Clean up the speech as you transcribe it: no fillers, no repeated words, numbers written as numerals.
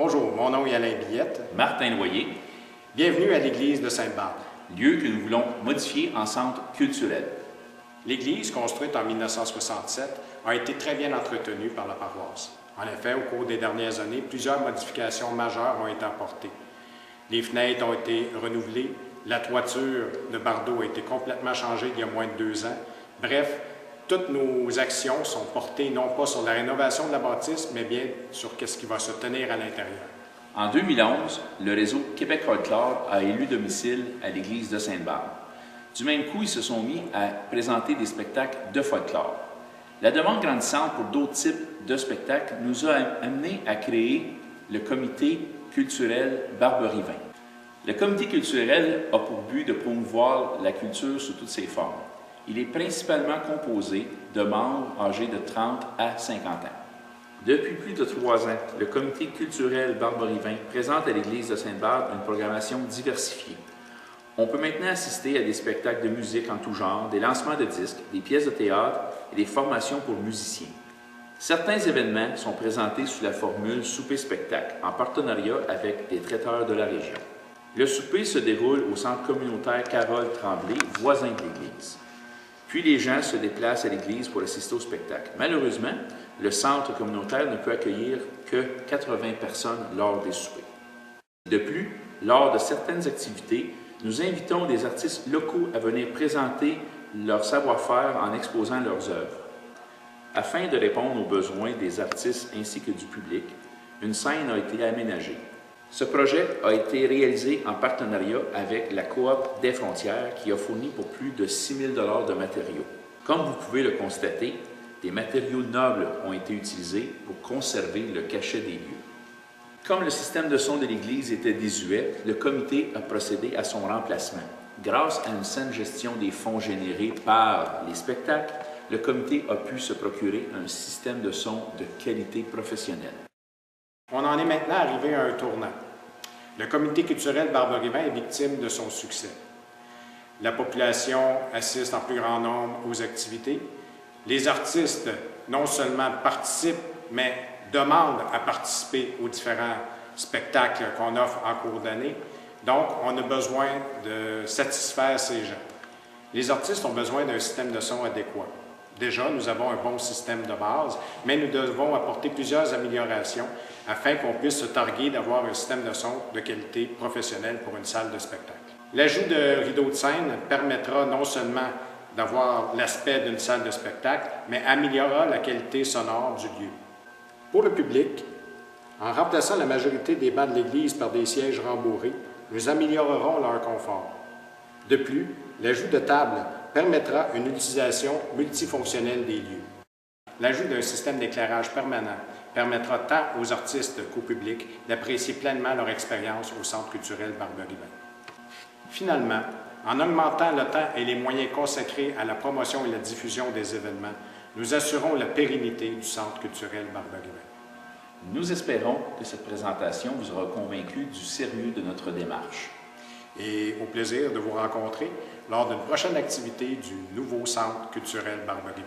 Bonjour, mon nom est Alain Billette. Martin Loyer. Bienvenue à l'église de Sainte-Barbe. Lieu que nous voulons modifier en centre culturel. L'église, construite en 1967, a été très bien entretenue par la paroisse. En effet, au cours des dernières années, plusieurs modifications majeures ont été apportées. Les fenêtres ont été renouvelées, la toiture de Bardeau a été complètement changée il y a moins de 2 ans. Bref, toutes nos actions sont portées non pas sur la rénovation de la bâtisse, mais bien sur ce qui va se tenir à l'intérieur. En 2011, le réseau Québec Folklore a élu domicile à l'église de Sainte-Barbe. Du même coup, ils se sont mis à présenter des spectacles de folklore. La demande grandissante pour d'autres types de spectacles nous a amené à créer le comité culturel Barberivin. Le comité culturel a pour but de promouvoir la culture sous toutes ses formes. Il est principalement composé de membres âgés de 30 à 50 ans. Depuis plus de 3 ans, le comité culturel Barberivin présente à l'église de Sainte-Barbe une programmation diversifiée. On peut maintenant assister à des spectacles de musique en tout genre, des lancements de disques, des pièces de théâtre et des formations pour musiciens. Certains événements sont présentés sous la formule souper-spectacle, en partenariat avec des traiteurs de la région. Le souper se déroule au centre communautaire Carole Tremblay, voisin de l'église. Puis les gens se déplacent à l'église pour assister au spectacle. Malheureusement, le centre communautaire ne peut accueillir que 80 personnes lors des soupers. De plus, lors de certaines activités, nous invitons des artistes locaux à venir présenter leur savoir-faire en exposant leurs œuvres. Afin de répondre aux besoins des artistes ainsi que du public, une scène a été aménagée. Ce projet a été réalisé en partenariat avec la Coop des Frontières qui a fourni pour plus de 6 000 $ de matériaux. Comme vous pouvez le constater, des matériaux nobles ont été utilisés pour conserver le cachet des lieux. Comme le système de son de l'Église était désuet, le comité a procédé à son remplacement. Grâce à une saine gestion des fonds générés par les spectacles, le comité a pu se procurer un système de son de qualité professionnelle. On en est maintenant arrivé à un tournant. Le comité culturel Barberivin est victime de son succès. La population assiste en plus grand nombre aux activités. Les artistes non seulement participent, mais demandent à participer aux différents spectacles qu'on offre en cours d'année. Donc, on a besoin de satisfaire ces gens. Les artistes ont besoin d'un système de son adéquat. Déjà, nous avons un bon système de base, mais nous devons apporter plusieurs améliorations afin qu'on puisse se targuer d'avoir un système de son de qualité professionnelle pour une salle de spectacle. L'ajout de rideaux de scène permettra non seulement d'avoir l'aspect d'une salle de spectacle, mais améliorera la qualité sonore du lieu. Pour le public, en remplaçant la majorité des bancs de l'Église par des sièges rembourrés, nous améliorerons leur confort. De plus, l'ajout de tables permettra une utilisation multifonctionnelle des lieux. L'ajout d'un système d'éclairage permanent permettra tant aux artistes qu'au public d'apprécier pleinement leur expérience au Centre culturel Barberivin. Finalement, en augmentant le temps et les moyens consacrés à la promotion et la diffusion des événements, nous assurons la pérennité du Centre culturel Barberivin. Nous espérons que cette présentation vous aura convaincu du sérieux de notre démarche. Et au plaisir de vous rencontrer lors d'une prochaine activité du nouveau Centre culturel Barberivin.